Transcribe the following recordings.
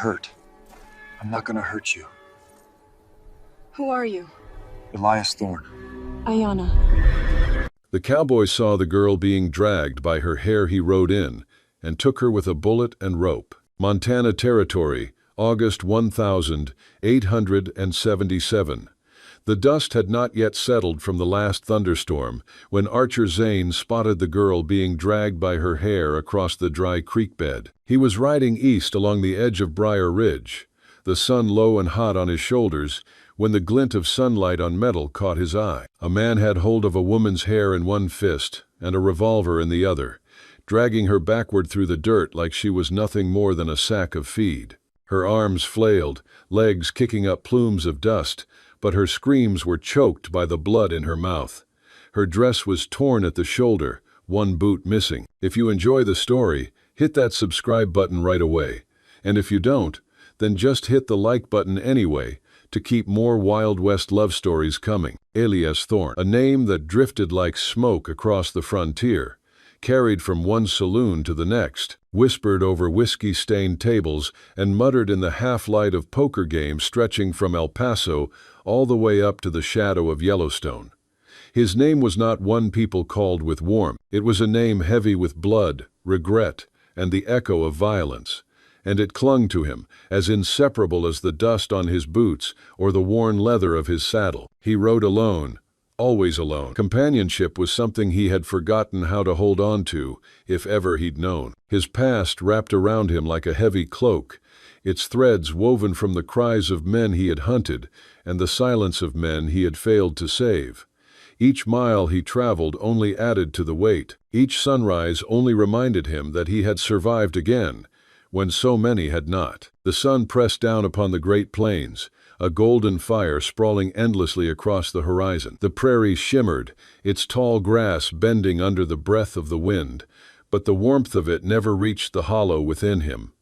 hurt. I'm not gonna hurt you. Who are you? Elias Thorne. Ayana. The cowboy saw the girl being dragged by her hair. He rode in and took her with a bullet and rope. Montana Territory, August 1877. The dust had not yet settled from the last thunderstorm when Archer Zane spotted the girl being dragged by her hair across the dry creek bed. He was riding east along the edge of Briar Ridge, the sun low and hot on his shoulders, when the glint of sunlight on metal caught his eye. A man had hold of a woman's hair in one fist and a revolver in the other, dragging her backward through the dirt like she was nothing more than a sack of feed. Her arms flailed, legs kicking up plumes of dust, but her screams were choked by the blood in her mouth. Her dress was torn at the shoulder, one boot missing. If you enjoy the story, hit that subscribe button right away. And if you don't, then just hit the like button anyway to keep more Wild West love stories coming. Elias Thorne, a name that drifted like smoke across the frontier, carried from one saloon to the next, whispered over whiskey-stained tables, and muttered in the half-light of poker games stretching from El Paso all the way up to the shadow of Yellowstone. His name was not one people called with warmth. It was a name heavy with blood, regret, and the echo of violence. And it clung to him, as inseparable as the dust on his boots or the worn leather of his saddle. He rode alone, always alone. Companionship was something he had forgotten how to hold on to, if ever he'd known. His past wrapped around him like a heavy cloak, its threads woven from the cries of men he had hunted and the silence of men he had failed to save. Each mile he traveled only added to the weight. Each sunrise only reminded him that he had survived again, when so many had not. The sun pressed down upon the Great Plains, a golden fire sprawling endlessly across the horizon. The prairie shimmered, its tall grass bending under the breath of the wind, but the warmth of it never reached the hollow within him.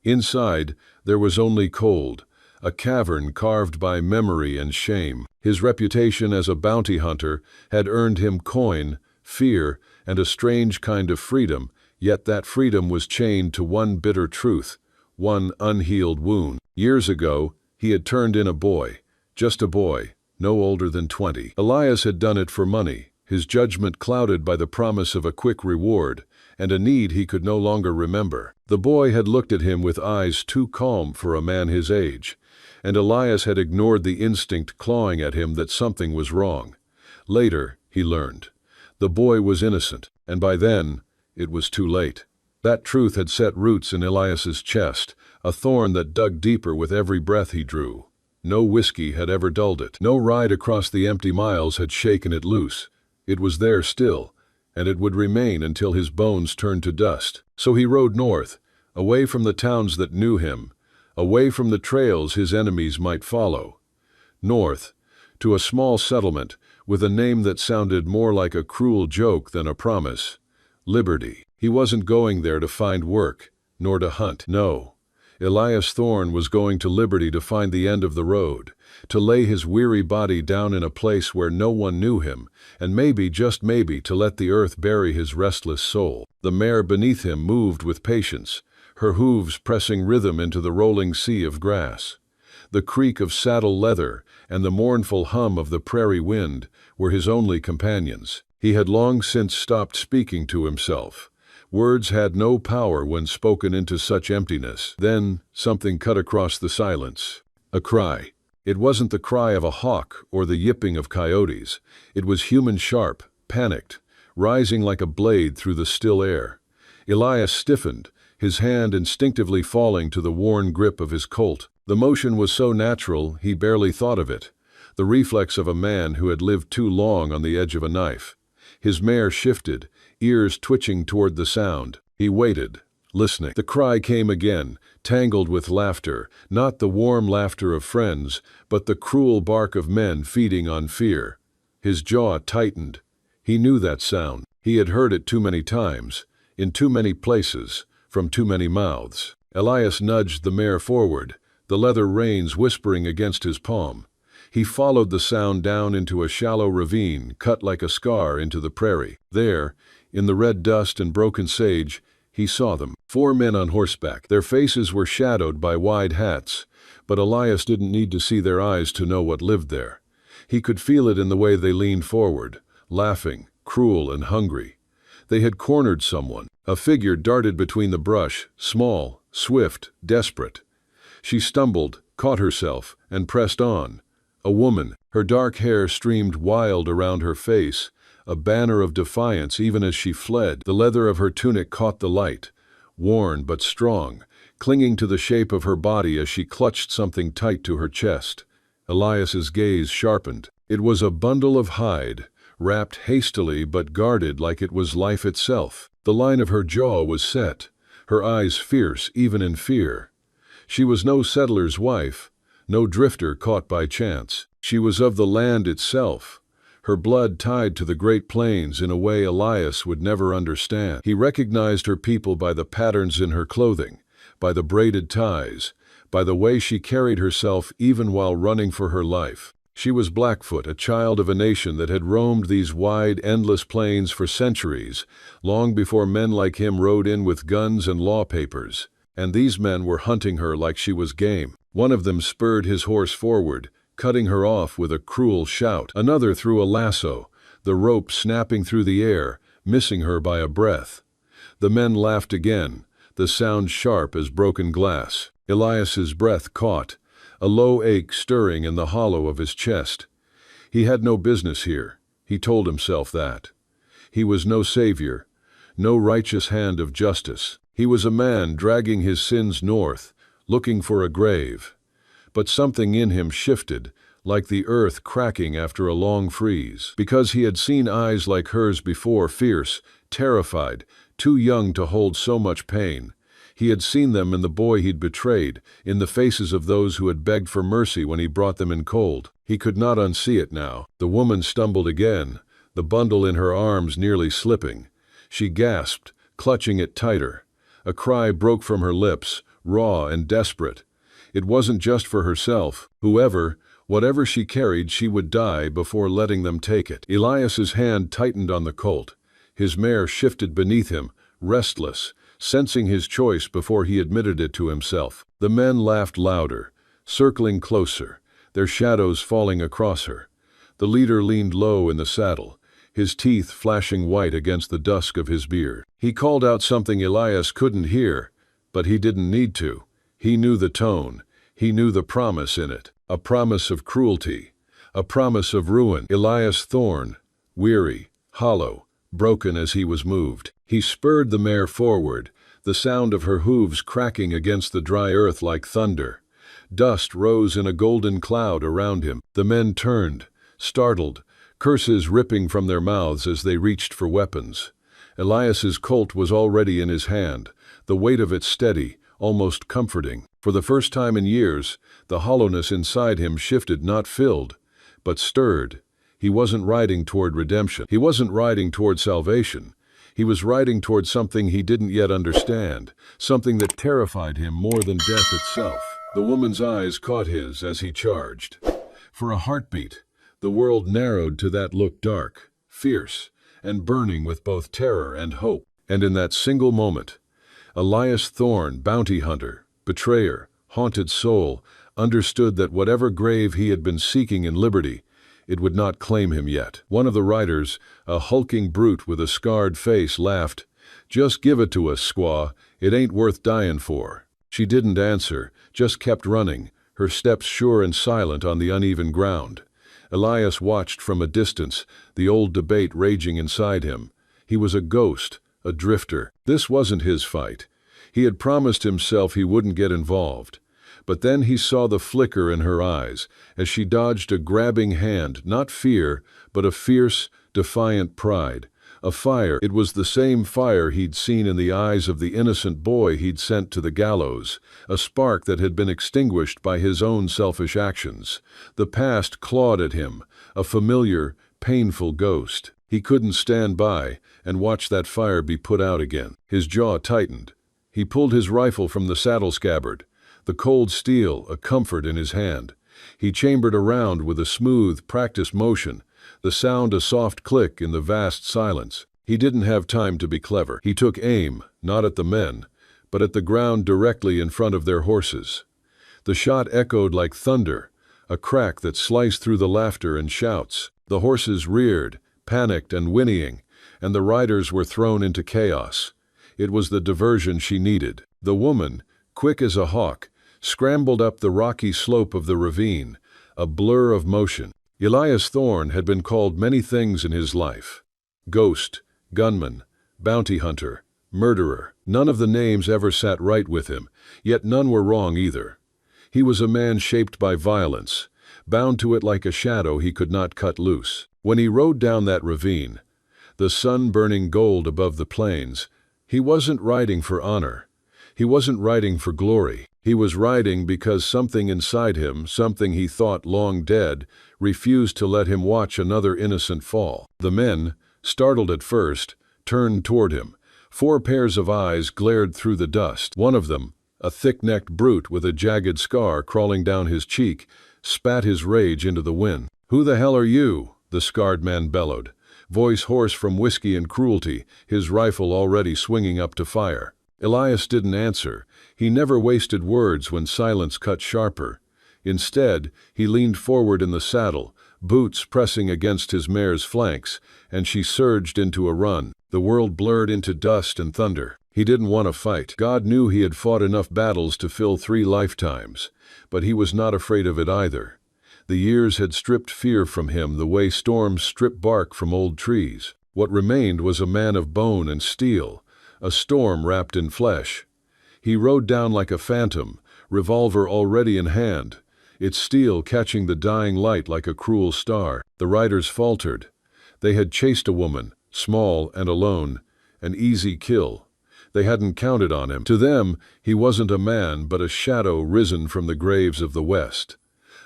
Inside, there was only cold, a cavern carved by memory and shame. His reputation as a bounty hunter had earned him coin, fear, and a strange kind of freedom, yet that freedom was chained to one bitter truth, one unhealed wound. Years ago, he had turned in a boy, just a boy, no older than 20. Elias had done it for money, his judgment clouded by the promise of a quick reward, and a need he could no longer remember. The boy had looked at him with eyes too calm for a man his age, and Elias had ignored the instinct clawing at him that something was wrong. Later, he learned. The boy was innocent, and by then, it was too late. That truth had set roots in Elias's chest, a thorn that dug deeper with every breath he drew. No whiskey had ever dulled it. No ride across the empty miles had shaken it loose. It was there still, and it would remain until his bones turned to dust. So he rode north, away from the towns that knew him, away from the trails his enemies might follow. North, to a small settlement with a name that sounded more like a cruel joke than a promise. Liberty. He wasn't going there to find work, nor to hunt. No. Elias Thorne was going to Liberty to find the end of the road, to lay his weary body down in a place where no one knew him, and maybe, just maybe, to let the earth bury his restless soul. The mare beneath him moved with patience, her hooves pressing rhythm into the rolling sea of grass. The creak of saddle leather and the mournful hum of the prairie wind were his only companions. He had long since stopped speaking to himself. Words had no power when spoken into such emptiness. Then something cut across the silence. A cry. It wasn't the cry of a hawk or the yipping of coyotes. It was human, sharp, panicked, rising like a blade through the still air. Elias stiffened, his hand instinctively falling to the worn grip of his Colt. The motion was so natural he barely thought of it, the reflex of a man who had lived too long on the edge of a knife. His mare shifted, ears twitching toward the sound. He waited, listening. The cry came again, tangled with laughter, not the warm laughter of friends, but the cruel bark of men feeding on fear. His jaw tightened. He knew that sound. He had heard it too many times, in too many places, from too many mouths. Elias nudged the mare forward, the leather reins whispering against his palm. He followed the sound down into a shallow ravine cut like a scar into the prairie. There, in the red dust and broken sage, He saw them. 4 men on horseback. Their faces were shadowed by wide hats, but Elias didn't need to see their eyes to know what lived there. He could feel it in the way they leaned forward, laughing, cruel and hungry. They had cornered someone. A figure darted between the brush, small, swift, desperate. She stumbled, caught herself, and pressed on. A woman, her dark hair streamed wild around her face, a banner of defiance even as she fled. The leather of her tunic caught the light, worn but strong, clinging to the shape of her body as she clutched something tight to her chest. Elias's gaze sharpened. It was a bundle of hide, wrapped hastily but guarded like it was life itself. The line of her jaw was set, her eyes fierce even in fear. She was no settler's wife, no drifter caught by chance. She was of the land itself, her blood tied to the Great Plains in a way Elias would never understand. He recognized her people by the patterns in her clothing, by the braided ties, by the way she carried herself even while running for her life. She was Blackfoot, a child of a nation that had roamed these wide, endless plains for centuries, long before men like him rode in with guns and law papers. And these men were hunting her like she was game. One of them spurred his horse forward, cutting her off with a cruel shout. Another threw a lasso, the rope snapping through the air, missing her by a breath. The men laughed again, the sound sharp as broken glass. Elias's breath caught, a low ache stirring in the hollow of his chest. He had no business here, he told himself that. He was no savior, no righteous hand of justice. He was a man dragging his sins north, looking for a grave. But something in him shifted, like the earth cracking after a long freeze. Because he had seen eyes like hers before, fierce, terrified, too young to hold so much pain. He had seen them in the boy he'd betrayed, in the faces of those who had begged for mercy when he brought them in cold. He could not unsee it now. The woman stumbled again, the bundle in her arms nearly slipping. She gasped, clutching it tighter. A cry broke from her lips, raw and desperate. It wasn't just for herself. Whatever she carried, she would die before letting them take it. Elias's hand tightened on the colt. His mare shifted beneath him, restless, sensing his choice before he admitted it to himself. The men laughed louder, circling closer, their shadows falling across her. The leader leaned low in the saddle, his teeth flashing white against the dusk of his beard. He called out something Elias couldn't hear, but he didn't need to. He knew the tone. He knew the promise in it. A promise of cruelty. A promise of ruin. Elias Thorne, weary, hollow, broken as he was moved. He spurred the mare forward, the sound of her hooves cracking against the dry earth like thunder. Dust rose in a golden cloud around him. The men turned, startled, curses ripping from their mouths as they reached for weapons. Elias's colt was already in his hand, the weight of it steady, almost comforting. For the first time in years, the hollowness inside him shifted, not filled, but stirred. He wasn't riding toward redemption. He wasn't riding toward salvation. He was riding toward something he didn't yet understand, something that terrified him more than death itself. The woman's eyes caught his as he charged. For a heartbeat, the world narrowed to that look, dark, fierce, and burning with both terror and hope. And in that single moment, Elias Thorne, bounty hunter, betrayer, haunted soul, understood that whatever grave he had been seeking in liberty, it would not claim him yet. One of the riders, a hulking brute with a scarred face, laughed. "Just give it to us, squaw. It ain't worth dying for." She didn't answer, just kept running, her steps sure and silent on the uneven ground. Elias watched from a distance, the old debate raging inside him. He was a ghost, a drifter. This wasn't his fight. He had promised himself he wouldn't get involved. But then he saw the flicker in her eyes as she dodged a grabbing hand, not fear, but a fierce, defiant pride. A fire. It was the same fire he'd seen in the eyes of the innocent boy he'd sent to the gallows, a spark that had been extinguished by his own selfish actions. The past clawed at him, a familiar, painful ghost. He couldn't stand by and watch that fire be put out again. His jaw tightened. He pulled his rifle from the saddle scabbard, the cold steel a comfort in his hand. He chambered around with a smooth, practiced motion, the sound a soft click in the vast silence. He didn't have time to be clever. He took aim, not at the men, but at the ground directly in front of their horses. The shot echoed like thunder, a crack that sliced through the laughter and shouts. The horses reared, panicked and whinnying, and the riders were thrown into chaos. It was the diversion she needed. The woman, quick as a hawk, scrambled up the rocky slope of the ravine, a blur of motion. Elias Thorne had been called many things in his life: ghost, gunman, bounty hunter, murderer. None of the names ever sat right with him, yet none were wrong either. He was a man shaped by violence, bound to it like a shadow he could not cut loose. When he rode down that ravine, the sun burning gold above the plains, he wasn't riding for honor. He wasn't riding for glory. He was riding because something inside him, something he thought long dead, refused to let him watch another innocent fall. The men, startled at first, turned toward him. 4 pairs of eyes glared through the dust. One of them, a thick-necked brute with a jagged scar crawling down his cheek, spat his rage into the wind. "Who the hell are you?" the scarred man bellowed, voice hoarse from whiskey and cruelty, his rifle already swinging up to fire. Elias didn't answer. He never wasted words when silence cut sharper. Instead, he leaned forward in the saddle, boots pressing against his mare's flanks, and she surged into a run. The world blurred into dust and thunder. He didn't want to fight. God knew he had fought enough battles to fill 3 lifetimes, but he was not afraid of it either. The years had stripped fear from him the way storms strip bark from old trees. What remained was a man of bone and steel, a storm wrapped in flesh. He rode down like a phantom, revolver already in hand, its steel catching the dying light like a cruel star. The riders faltered. They had chased a woman, small and alone, an easy kill. They hadn't counted on him. To them, he wasn't a man but a shadow risen from the graves of the West.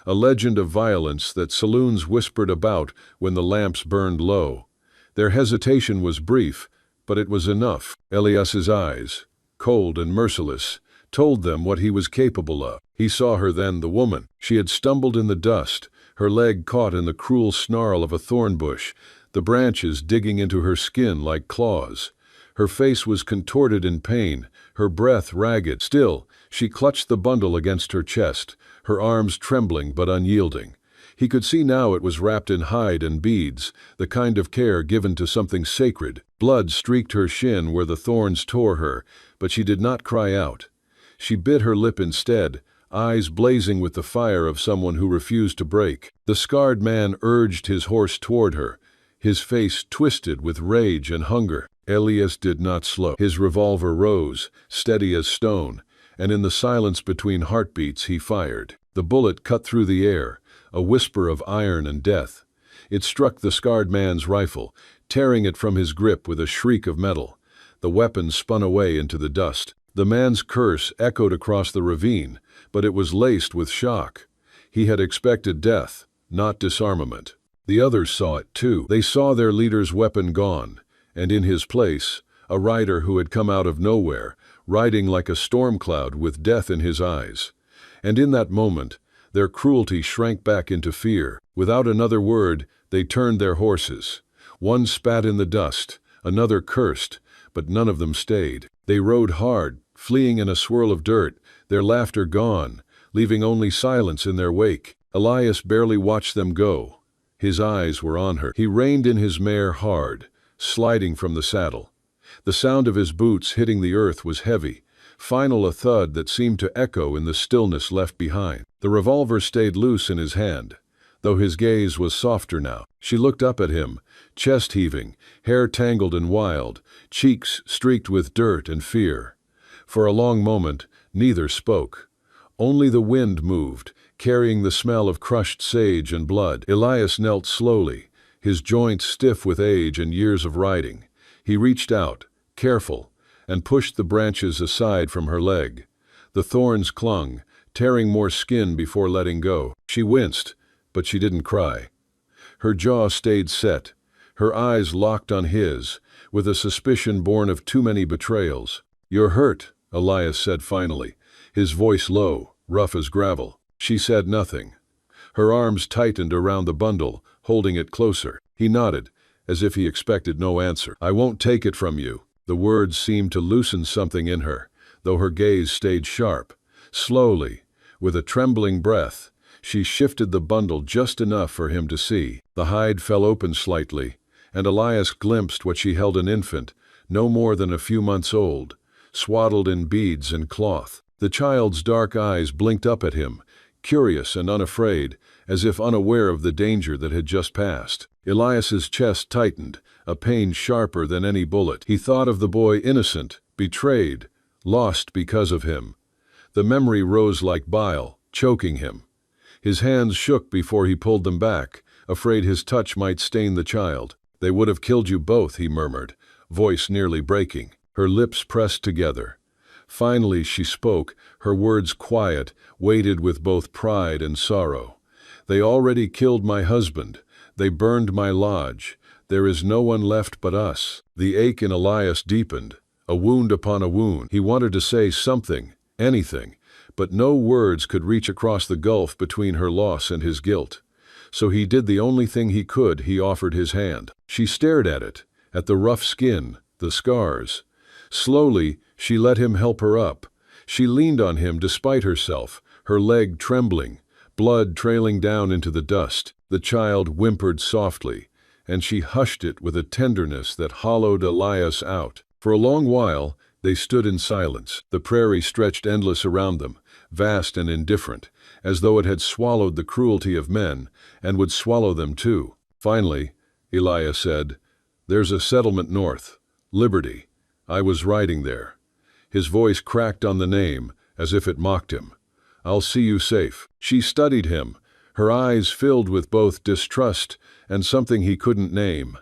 A legend of violence that saloons whispered about when the lamps burned low. Their hesitation was brief, but it was enough. Elias's eyes, cold and merciless, told them what he was capable of. He saw her then, the woman. She had stumbled in the dust, her leg caught in the cruel snarl of a thorn bush, the branches digging into her skin like claws. Her face was contorted in pain, her breath ragged. Still, she clutched the bundle against her chest, her arms trembling but unyielding. He could see now it was wrapped in hide and beads, the kind of care given to something sacred. Blood streaked her shin where the thorns tore her, but she did not cry out. She bit her lip instead, eyes blazing with the fire of someone who refused to break. The scarred man urged his horse toward her, his face twisted with rage and hunger. Elias did not slow. His revolver rose, steady as stone, and in the silence between heartbeats he fired. The bullet cut through the air, a whisper of iron and death. It struck the scarred man's rifle, tearing it from his grip with a shriek of metal. The weapon spun away into the dust. The man's curse echoed across the ravine, but it was laced with shock. He had expected death, not disarmament. The others saw it too. They saw their leader's weapon gone, and in his place, a rider who had come out of nowhere, riding like a storm cloud with death in his eyes. And in that moment, their cruelty shrank back into fear. Without another word, they turned their horses. One spat in the dust, another cursed, but none of them stayed. They rode hard, fleeing in a swirl of dirt, their laughter gone, leaving only silence in their wake. Elias barely watched them go. His eyes were on her. He reined in his mare hard, sliding from the saddle. The sound of his boots hitting the earth was heavy, final a thud that seemed to echo in the stillness left behind. The revolver stayed loose in his hand, though his gaze was softer now. She looked up at him, chest heaving, hair tangled and wild, cheeks streaked with dirt and fear. For a long moment, neither spoke. Only the wind moved, carrying the smell of crushed sage and blood. Elias knelt slowly, his joints stiff with age and years of riding. He reached out, careful, and pushed the branches aside from her leg. The thorns clung, tearing more skin before letting go. She winced, but she didn't cry. Her jaw stayed set, her eyes locked on his, with a suspicion born of too many betrayals. "You're hurt," Elias said finally, his voice low, rough as gravel. She said nothing. Her arms tightened around the bundle, holding it closer. He nodded, as if he expected no answer. "I won't take it from you." The words seemed to loosen something in her, though her gaze stayed sharp. Slowly, with a trembling breath, she shifted the bundle just enough for him to see. The hide fell open slightly, and Elias glimpsed what she held: an infant, no more than a few months old, swaddled in beads and cloth. The child's dark eyes blinked up at him, curious and unafraid, as if unaware of the danger that had just passed. Elias's chest tightened, a pain sharper than any bullet. He thought of the boy, innocent, betrayed, lost because of him. The memory rose like bile, choking him. His hands shook before he pulled them back, afraid his touch might stain the child. "They would have killed you both," he murmured, voice nearly breaking. Her lips pressed together. Finally she spoke, her words quiet, weighted with both pride and sorrow. "They already killed my husband. They burned my lodge. There is no one left but us." The ache in Elias deepened, a wound upon a wound. He wanted to say something, anything, but no words could reach across the gulf between her loss and his guilt. So he did the only thing he could: he offered his hand. She stared at it, at the rough skin, the scars. Slowly, she let him help her up. She leaned on him despite herself, her leg trembling, blood trailing down into the dust. The child whimpered softly, and she hushed it with a tenderness that hollowed Elias out. For a long while, they stood in silence. The prairie stretched endless around them, vast and indifferent, as though it had swallowed the cruelty of men, and would swallow them too. Finally, Elias said, "There's a settlement north. Liberty. I was riding there." His voice cracked on the name, as if it mocked him. "I'll see you safe." She studied him, her eyes filled with both distrust and something he couldn't name.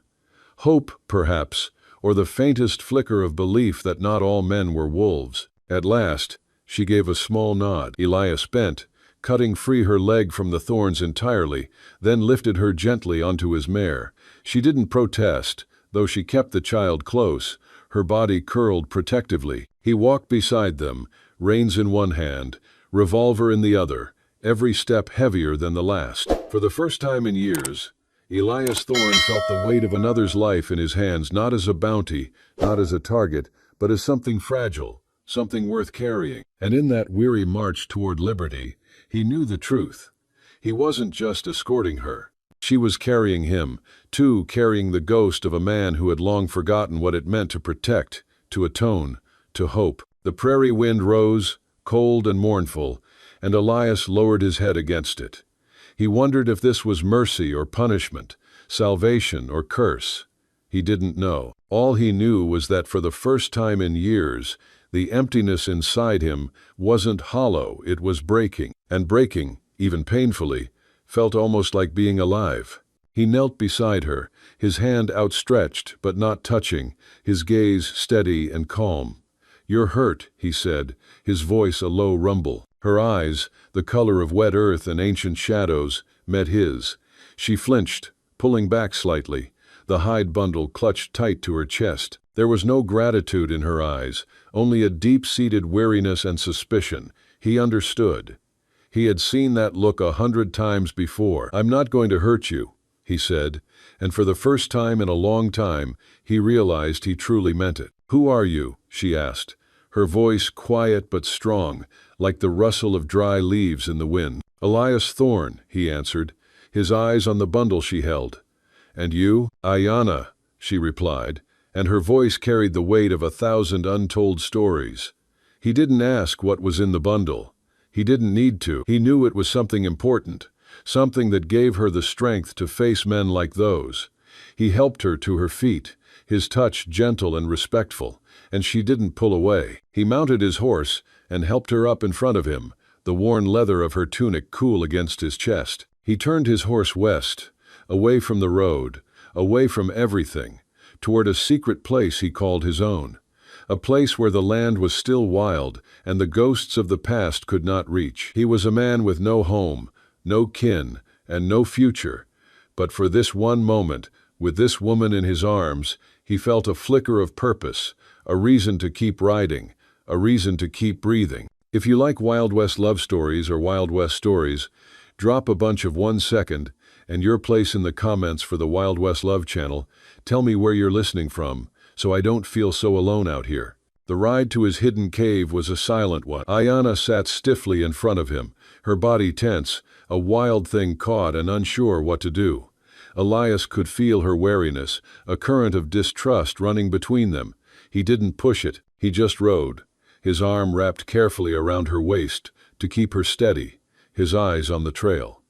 Hope, perhaps, or the faintest flicker of belief that not all men were wolves. At last, she gave a small nod. Elias bent, cutting free her leg from the thorns entirely, then lifted her gently onto his mare. She didn't protest, though she kept the child close, her body curled protectively. He walked beside them, reins in one hand, revolver in the other, every step heavier than the last. For the first time in years, Elias Thorne felt the weight of another's life in his hands, not as a bounty, not as a target, but as something fragile, something worth carrying. And in that weary march toward liberty, he knew the truth. He wasn't just escorting her. She was carrying him, too, carrying the ghost of a man who had long forgotten what it meant to protect, to atone, to hope. The prairie wind rose, cold and mournful, and Elias lowered his head against it. He wondered if this was mercy or punishment, salvation or curse. He didn't know. All he knew was that for the first time in years, the emptiness inside him wasn't hollow, it was breaking. And breaking, even painfully, felt almost like being alive. He knelt beside her, his hand outstretched but not touching, his gaze steady and calm. "You're hurt," he said, his voice a low rumble. Her eyes, the color of wet earth and ancient shadows, met his. She flinched, pulling back slightly, the hide bundle clutched tight to her chest. There was no gratitude in her eyes, only a deep-seated weariness and suspicion. He understood. He had seen that look 100 times before. "I'm not going to hurt you," he said, and for the first time in a long time, he realized he truly meant it. "Who are you?" she asked, her voice quiet but strong, like the rustle of dry leaves in the wind. "Elias Thorne," he answered, his eyes on the bundle she held. "And you?" "Ayanna," she replied, and her voice carried the weight of 1,000 untold stories. He didn't ask what was in the bundle. He didn't need to. He knew it was something important, something that gave her the strength to face men like those. He helped her to her feet, his touch gentle and respectful, and she didn't pull away. He mounted his horse and helped her up in front of him, the worn leather of her tunic cool against his chest. He turned his horse west, away from the road, away from everything, toward a secret place he called his own. A place where the land was still wild and the ghosts of the past could not reach. He was a man with no home, no kin, and no future. But for this one moment, with this woman in his arms, he felt a flicker of purpose, a reason to keep riding, a reason to keep breathing. If you like Wild West love stories or Wild West stories, drop a bunch of 1 second and your place in the comments for the Wild West Love channel. Tell me where you're listening from, so I don't feel so alone out here. The ride to his hidden cave was a silent one. Ayanna sat stiffly in front of him, her body tense, a wild thing caught and unsure what to do. Elias could feel her wariness, a current of distrust running between them. He didn't push it, he just rode, his arm wrapped carefully around her waist to keep her steady, his eyes on the trail.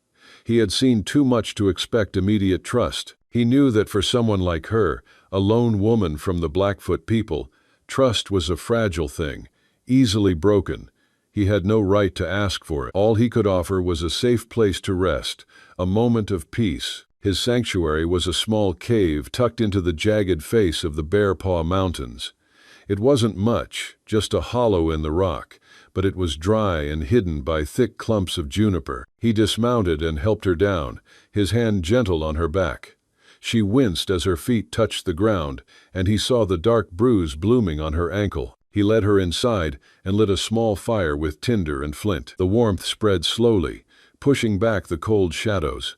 He had seen too much to expect immediate trust. He knew that for someone like her, a lone woman from the Blackfoot people, trust was a fragile thing, easily broken. He had no right to ask for it. All he could offer was a safe place to rest, a moment of peace. His sanctuary was a small cave tucked into the jagged face of the Bear Paw Mountains. It wasn't much, just a hollow in the rock, but it was dry and hidden by thick clumps of juniper. He dismounted and helped her down, his hand gentle on her back. She winced as her feet touched the ground, and he saw the dark bruise blooming on her ankle. He led her inside and lit a small fire with tinder and flint. The warmth spread slowly, pushing back the cold shadows.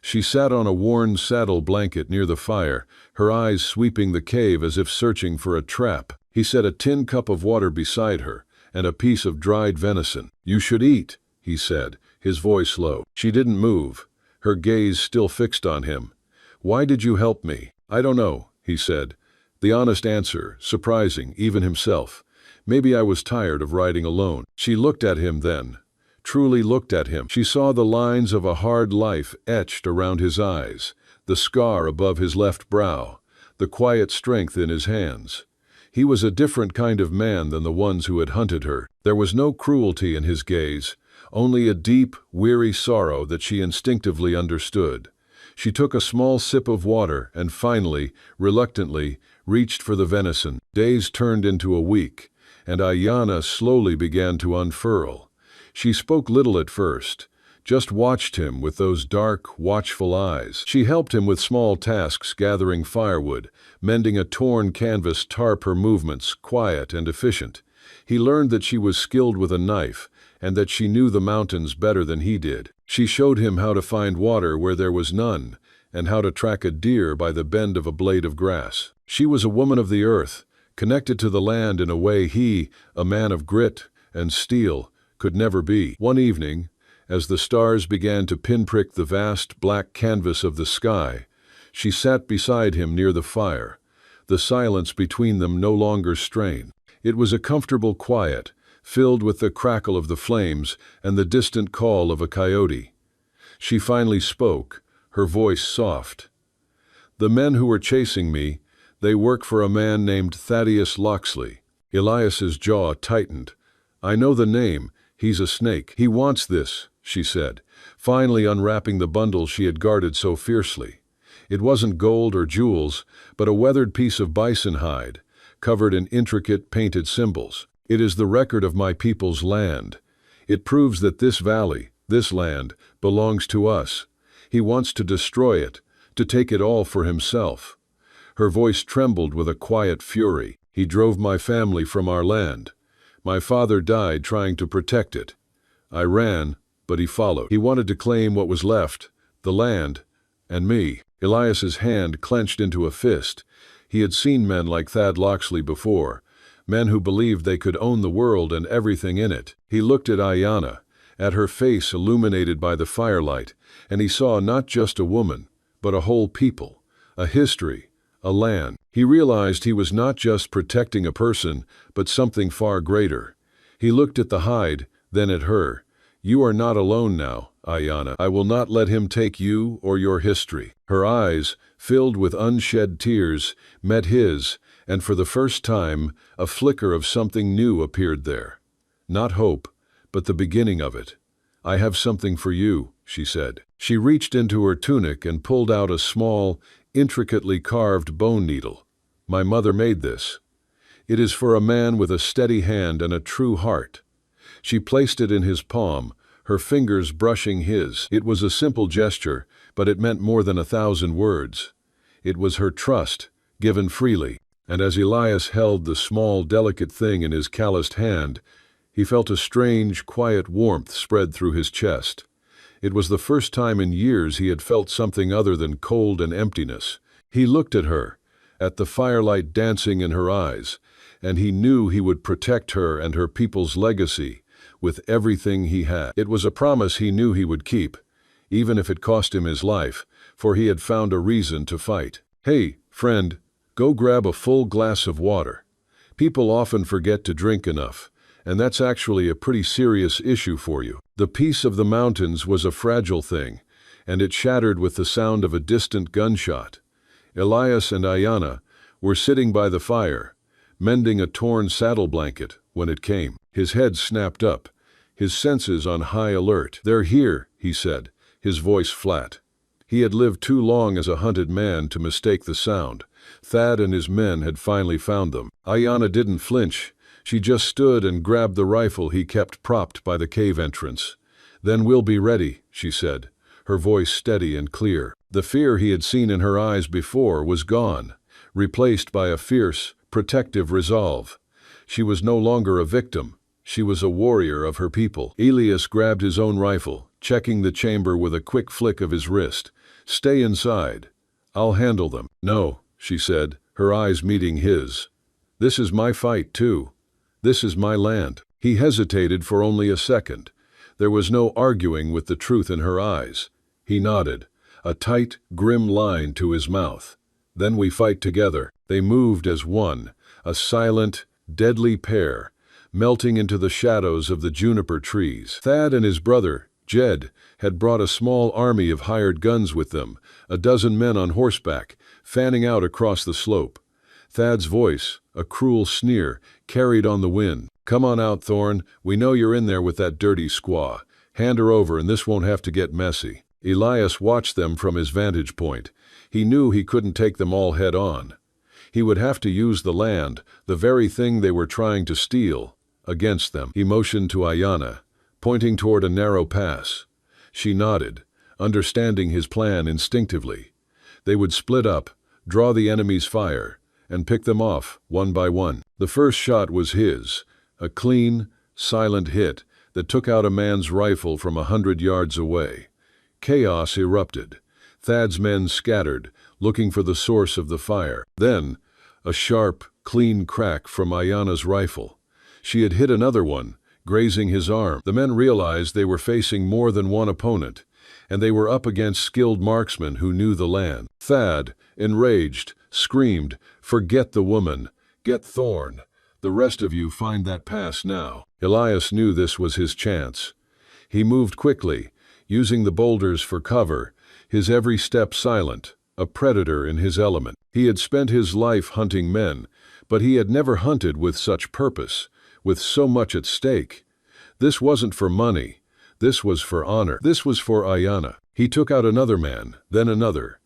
She sat on a worn saddle blanket near the fire, her eyes sweeping the cave as if searching for a trap. He set a tin cup of water beside her, and a piece of dried venison. "You should eat," he said, his voice low. She didn't move, her gaze still fixed on him. "Why did you help me?" "I don't know," he said. The honest answer, surprising even himself. "Maybe I was tired of riding alone." She looked at him then. Truly looked at him. She saw the lines of a hard life etched around his eyes, the scar above his left brow, the quiet strength in his hands. He was a different kind of man than the ones who had hunted her. There was no cruelty in his gaze, only a deep, weary sorrow that she instinctively understood. She took a small sip of water and finally, reluctantly, reached for the venison. Days turned into a week, and Ayanna slowly began to unfurl. She spoke little at first, just watched him with those dark, watchful eyes. She helped him with small tasks, gathering firewood, mending a torn canvas tarp, her movements quiet and efficient. He learned that she was skilled with a knife, and that she knew the mountains better than he did. She showed him how to find water where there was none, and how to track a deer by the bend of a blade of grass. She was a woman of the earth, connected to the land in a way he, a man of grit and steel, could never be. One evening, as the stars began to pinprick the vast black canvas of the sky, she sat beside him near the fire, the silence between them no longer strained. It was a comfortable quiet, filled with the crackle of the flames and the distant call of a coyote. She finally spoke, her voice soft. "The men who were chasing me, they work for a man named Thaddeus Loxley." Elias's jaw tightened. "I know the name. He's a snake. He wants this," she said, finally unwrapping the bundle she had guarded so fiercely. It wasn't gold or jewels, but a weathered piece of bison hide, covered in intricate painted symbols. "It is the record of my people's land. It proves that this valley, this land, belongs to us. He wants to destroy it, to take it all for himself." Her voice trembled with a quiet fury. "He drove my family from our land. My father died trying to protect it. I ran, but he followed. He wanted to claim what was left, the land, and me." Elias's hand clenched into a fist. He had seen men like Thad Loxley before, men who believed they could own the world and everything in it. He looked at Ayanna, at her face illuminated by the firelight, and he saw not just a woman, but a whole people, a history, a land. He realized he was not just protecting a person, but something far greater. He looked at the hide, then at her. "You are not alone now, Ayanna. I will not let him take you or your history." Her eyes, filled with unshed tears, met his, and for the first time, a flicker of something new appeared there. Not hope, but the beginning of it. "I have something for you," she said. She reached into her tunic and pulled out a small, intricately carved bone needle. "My mother made this. It is for a man with a steady hand and a true heart." She placed it in his palm, her fingers brushing his. It was a simple gesture, but it meant more than 1,000 words. It was her trust, given freely. And as Elias held the small, delicate thing in his calloused hand, he felt a strange, quiet warmth spread through his chest. It was the first time in years he had felt something other than cold and emptiness. He looked at her, at the firelight dancing in her eyes, and he knew he would protect her and her people's legacy with everything he had. It was a promise he knew he would keep, even if it cost him his life, for he had found a reason to fight. "Hey, friend, go grab a full glass of water. People often forget to drink enough, and that's actually a pretty serious issue for you." The peace of the mountains was a fragile thing, and it shattered with the sound of a distant gunshot. Elias and Ayanna were sitting by the fire, mending a torn saddle blanket, when it came. His head snapped up, his senses on high alert. "They're here," he said, his voice flat. He had lived too long as a hunted man to mistake the sound. Thad and his men had finally found them. Ayanna didn't flinch. She just stood and grabbed the rifle he kept propped by the cave entrance. "Then we'll be ready," she said, her voice steady and clear. The fear he had seen in her eyes before was gone, replaced by a fierce, protective resolve. She was no longer a victim. She was a warrior of her people. Elias grabbed his own rifle, checking the chamber with a quick flick of his wrist. "Stay inside. I'll handle them." "No," she said, her eyes meeting his. "This is my fight, too. This is my land." He hesitated for only a second. There was no arguing with the truth in her eyes. He nodded, a tight, grim line to his mouth. "Then we fight together." They moved as one, a silent, deadly pair, melting into the shadows of the juniper trees. Thad and his brother, Jed, had brought a small army of hired guns with them, a dozen men on horseback, fanning out across the slope. Thad's voice, a cruel sneer, carried on the wind. "Come on out, Thorn. We know you're in there with that dirty squaw. Hand her over and this won't have to get messy." Elias watched them from his vantage point. He knew he couldn't take them all head on. He would have to use the land, the very thing they were trying to steal, against them. He motioned to Ayanna, pointing toward a narrow pass. She nodded, understanding his plan instinctively. They would split up, draw the enemy's fire, and pick them off, one by one. The first shot was his, a clean, silent hit that took out a man's rifle from 100 yards away. Chaos erupted. Thad's men scattered, looking for the source of the fire. Then, a sharp, clean crack from Ayanna's rifle. She had hit another one, grazing his arm. The men realized they were facing more than one opponent, and they were up against skilled marksmen who knew the land. Thad, enraged, screamed, "Forget the woman. Get Thorn. The rest of you find that pass now." Elias knew this was his chance. He moved quickly, using the boulders for cover, his every step silent, a predator in his element. He had spent his life hunting men, but he had never hunted with such purpose, with so much at stake. This wasn't for money. This was for honor. This was for Ayanna. He took out another man, then another.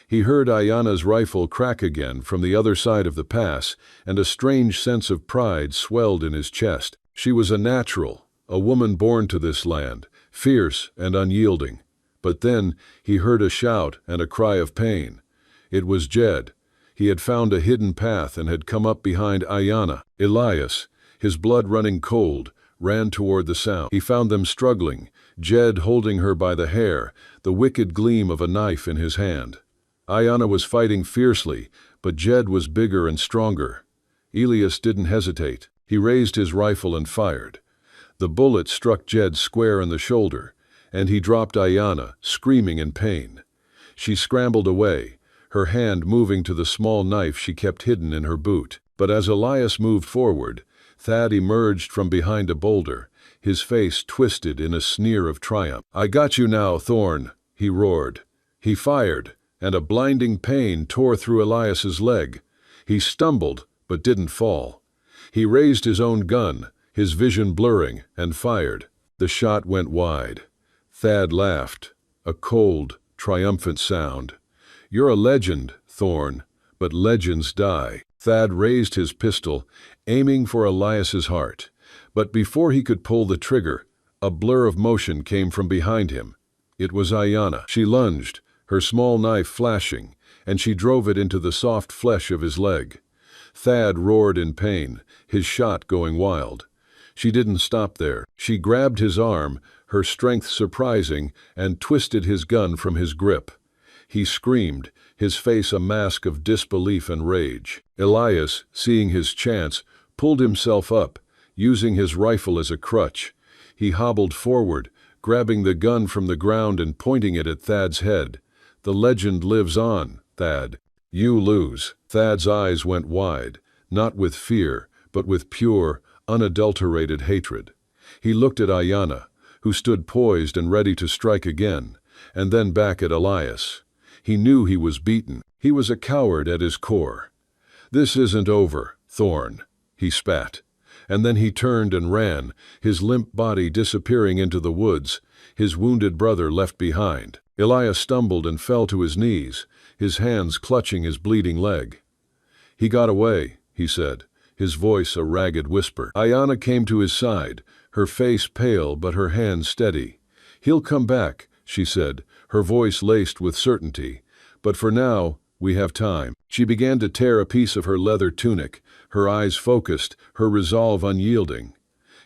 He heard Ayanna's rifle crack again from the other side of the pass, and a strange sense of pride swelled in his chest. She was a natural, a woman born to this land, fierce and unyielding. But then he heard a shout and a cry of pain. It was Jed. He had found a hidden path and had come up behind Ayanna. Elias, his blood running cold, ran toward the sound. He found them struggling, Jed holding her by the hair, the wicked gleam of a knife in his hand. Ayanna was fighting fiercely, but Jed was bigger and stronger. Elias didn't hesitate. He raised his rifle and fired. The bullet struck Jed square in the shoulder, and he dropped Ayanna, screaming in pain. She scrambled away, her hand moving to the small knife she kept hidden in her boot. But as Elias moved forward, Thad emerged from behind a boulder, his face twisted in a sneer of triumph. "I got you now, Thorn," he roared. He fired, and a blinding pain tore through Elias's leg. He stumbled, but didn't fall. He raised his own gun, his vision blurring, and fired. The shot went wide. Thad laughed, a cold, triumphant sound. "You're a legend, Thorn, but legends die." Thad raised his pistol, aiming for Elias's heart. But before he could pull the trigger, a blur of motion came from behind him. It was Ayanna. She lunged, her small knife flashing, and she drove it into the soft flesh of his leg. Thad roared in pain, his shot going wild. She didn't stop there. She grabbed his arm, her strength surprising, and twisted his gun from his grip. He screamed, his face a mask of disbelief and rage. Elias, seeing his chance, pulled himself up, using his rifle as a crutch. He hobbled forward, grabbing the gun from the ground and pointing it at Thad's head. "The legend lives on, Thad. You lose." Thad's eyes went wide, not with fear, but with pure, unadulterated hatred. He looked at Ayanna, who stood poised and ready to strike again, and then back at Elias. He knew he was beaten. He was a coward at his core. "This isn't over, Thorn," he spat. And then he turned and ran, his limp body disappearing into the woods, his wounded brother left behind. Elias stumbled and fell to his knees, his hands clutching his bleeding leg. "He got away," he said, his voice a ragged whisper. Ayanna came to his side, her face pale but her hands steady. "He'll come back," she said, her voice laced with certainty. "But for now, we have time." She began to tear a piece of her leather tunic, her eyes focused, her resolve unyielding.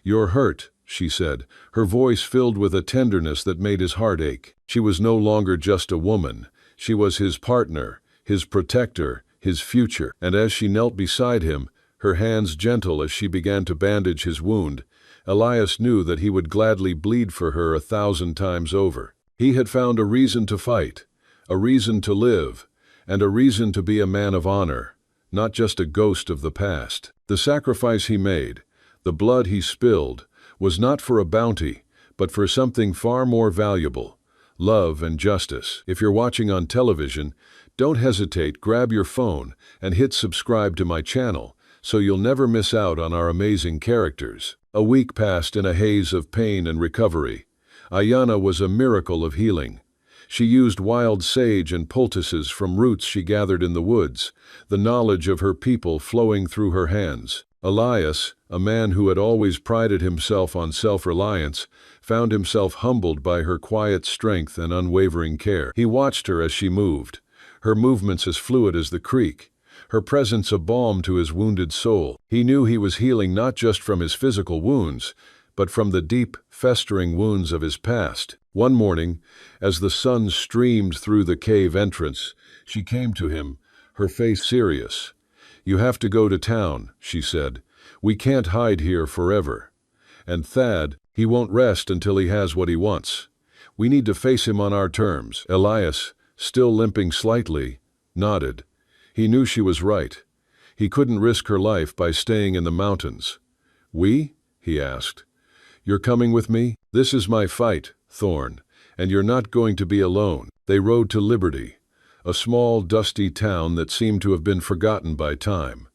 "You're hurt," she said, her voice filled with a tenderness that made his heart ache. She was no longer just a woman. She was his partner, his protector, his future. And as she knelt beside him, her hands gentle as she began to bandage his wound, Elias knew that he would gladly bleed for her 1,000 times over. He had found a reason to fight, a reason to live, and a reason to be a man of honor, not just a ghost of the past. The sacrifice he made, the blood he spilled, was not for a bounty, but for something far more valuable: love and justice. If you're watching on television, don't hesitate, grab your phone and hit subscribe to my channel so you'll never miss out on our amazing characters. A week passed in a haze of pain and recovery. Ayanna was a miracle of healing. She used wild sage and poultices from roots she gathered in the woods, the knowledge of her people flowing through her hands. Elias, a man who had always prided himself on self-reliance, found himself humbled by her quiet strength and unwavering care. He watched her as she moved, her movements as fluid as the creek, her presence a balm to his wounded soul. He knew he was healing not just from his physical wounds, but from the deep, festering wounds of his past. One morning, as the sun streamed through the cave entrance, she came to him, her face serious. "You have to go to town," she said. "We can't hide here forever. And Thad, he won't rest until he has what he wants. We need to face him on our terms." Elias, still limping slightly, nodded. He knew she was right. He couldn't risk her life by staying in the mountains. "We?" he asked. "You're coming with me? This is my fight, Thorn, and you're not going to be alone." They rode to Liberty, a small, dusty town that seemed to have been forgotten by time.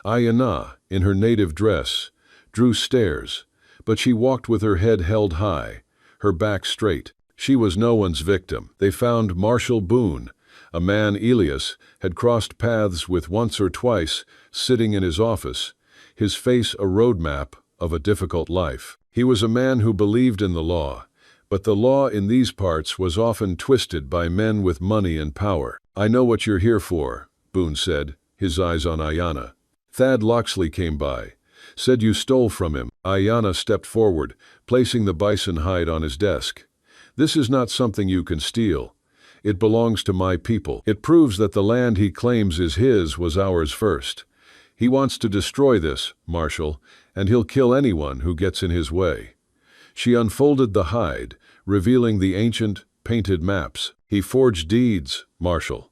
Ayanna, in her native dress, drew stairs, but she walked with her head held high, her back straight. She was no one's victim. They found Marshal Boone, a man Elias had crossed paths with once or twice, sitting in his office, his face a roadmap of a difficult life. He was a man who believed in the law, but the law in these parts was often twisted by men with money and power. "I know what you're here for," Boone said, his eyes on Ayanna. "Thad Loxley came by, said you stole from him." Ayanna stepped forward, placing the bison hide on his desk. "This is not something you can steal. It belongs to my people. It proves that the land he claims is his was ours first. He wants to destroy this, Marshal, and he'll kill anyone who gets in his way." She unfolded the hide, revealing the ancient, painted maps. "He forged deeds, Marshal.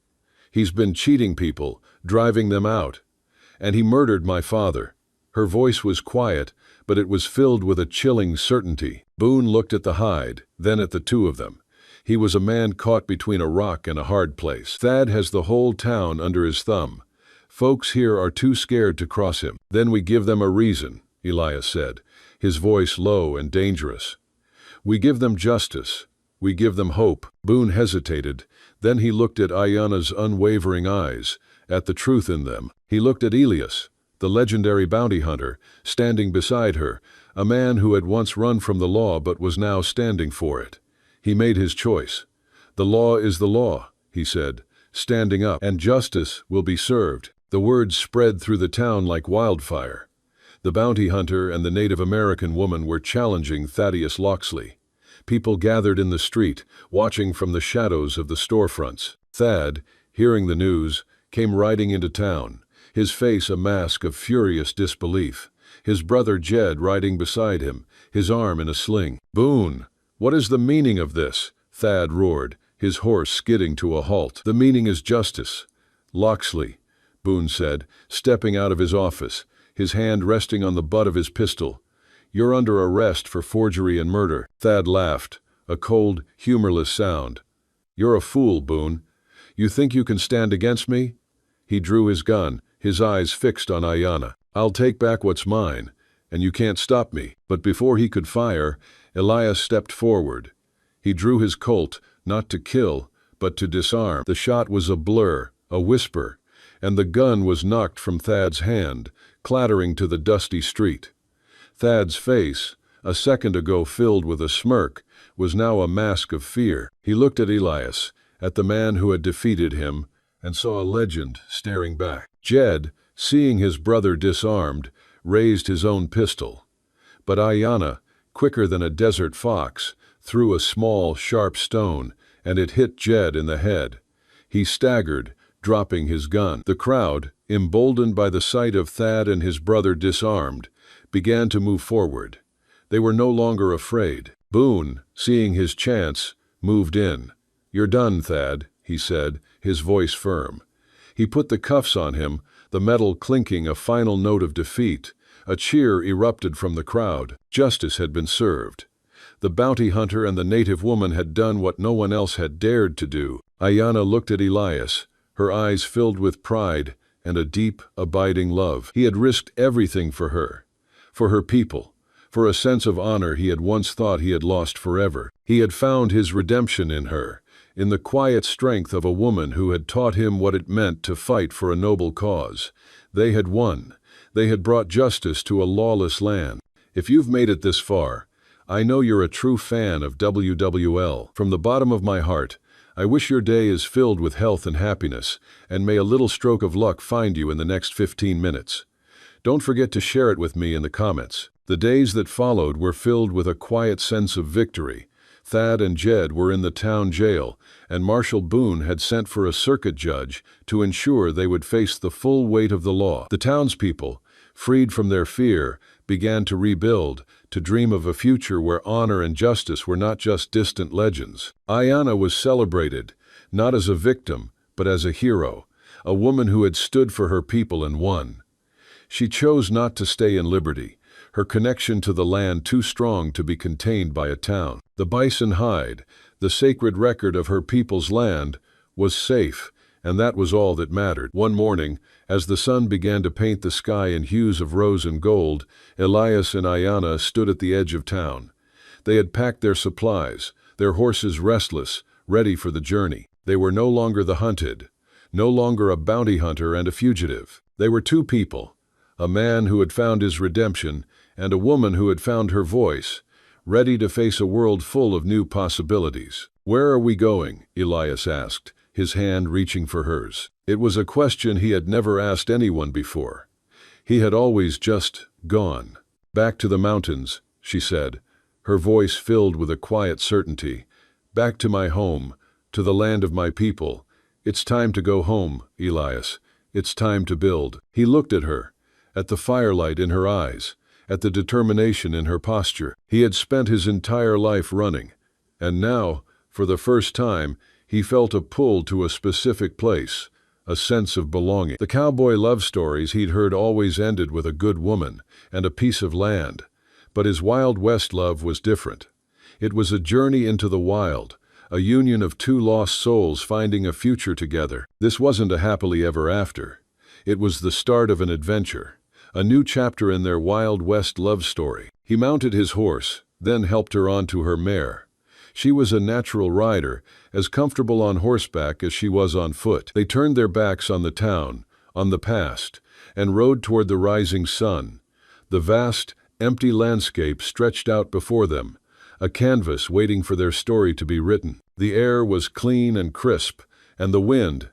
He's been cheating people, driving them out. And he murdered my father." Her voice was quiet, but it was filled with a chilling certainty. Boone looked at the hide, then at the two of them. He was a man caught between a rock and a hard place. "Thad has the whole town under his thumb. Folks here are too scared to cross him." "Then we give them a reason," Elias said, his voice low and dangerous. "We give them justice. We give them hope." Boone hesitated. Then he looked at Ayanna's unwavering eyes, at the truth in them. He looked at Elias, the legendary bounty hunter, standing beside her, a man who had once run from the law but was now standing for it. He made his choice. "The law is the law," he said, standing up, "and justice will be served." The words spread through the town like wildfire. The bounty hunter and the Native American woman were challenging Thaddeus Locksley. People gathered in the street, watching from the shadows of the storefronts. Thad, hearing the news, came riding into town, his face a mask of furious disbelief. His brother Jed riding beside him, his arm in a sling. "Boone, what is the meaning of this?" Thad roared, his horse skidding to a halt. "The meaning is justice, Locksley," Boone said, stepping out of his office, his hand resting on the butt of his pistol. "You're under arrest for forgery and murder." Thad laughed, a cold, humorless sound. "You're a fool, Boone. You think you can stand against me?" He drew his gun, his eyes fixed on Ayanna. "I'll take back what's mine, and you can't stop me." But before he could fire, Elias stepped forward. He drew his Colt, not to kill, but to disarm. The shot was a blur, a whisper, and the gun was knocked from Thad's hand, clattering to the dusty street. Thad's face, a second ago filled with a smirk, was now a mask of fear. He looked at Elias, at the man who had defeated him, and saw a legend staring back. Jed, seeing his brother disarmed, raised his own pistol. But Ayanna, quicker than a desert fox, threw a small, sharp stone, and it hit Jed in the head. He staggered, dropping his gun. The crowd, emboldened by the sight of Thad and his brother disarmed, began to move forward. They were no longer afraid. Boone, seeing his chance, moved in. "You're done, Thad," he said, his voice firm. He put the cuffs on him, the metal clinking a final note of defeat. A cheer erupted from the crowd. Justice had been served. The bounty hunter and the native woman had done what no one else had dared to do. Ayanna looked at Elias, her eyes filled with pride and a deep, abiding love. He had risked everything for her people, for a sense of honor he had once thought he had lost forever. He had found his redemption in her, in the quiet strength of a woman who had taught him what it meant to fight for a noble cause. They had won. They had brought justice to a lawless land. If you've made it this far, I know you're a true fan of WWL. From the bottom of my heart, I wish your day is filled with health and happiness, and may a little stroke of luck find you in the next 15 minutes. Don't forget to share it with me in the comments. The days that followed were filled with a quiet sense of victory. Thad and Jed were in the town jail, and Marshal Boone had sent for a circuit judge to ensure they would face the full weight of the law. The townspeople, freed from their fear, began to rebuild, to dream of a future where honor and justice were not just distant legends. Ayanna was celebrated, not as a victim, but as a hero, a woman who had stood for her people and won. She chose not to stay in Liberty, her connection to the land too strong to be contained by a town. The bison hide, the sacred record of her people's land, was safe, and that was all that mattered. One morning, as the sun began to paint the sky in hues of rose and gold, Elias and Ayanna stood at the edge of town. They had packed their supplies, their horses restless, ready for the journey. They were no longer the hunted, no longer a bounty hunter and a fugitive. They were two people, a man who had found his redemption and a woman who had found her voice, ready to face a world full of new possibilities. "Where are we going?" Elias asked, his hand reaching for hers. It was a question he had never asked anyone before. He had always just gone. "Back to the mountains," she said, her voice filled with a quiet certainty. "Back to my home, to the land of my people. It's time to go home, Elias. It's time to build." He looked at her, at the firelight in her eyes, at the determination in her posture. He had spent his entire life running, and now, for the first time, he felt a pull to a specific place, a sense of belonging. The cowboy love stories he'd heard always ended with a good woman and a piece of land, but his Wild West love was different. It was a journey into the wild, a union of two lost souls finding a future together. This wasn't a happily ever after. It was the start of an adventure, a new chapter in their Wild West love story. He mounted his horse, then helped her onto her mare. She was a natural rider, as comfortable on horseback as she was on foot. They turned their backs on the town, on the past, and rode toward the rising sun. The vast, empty landscape stretched out before them, a canvas waiting for their story to be written. The air was clean and crisp, and the wind,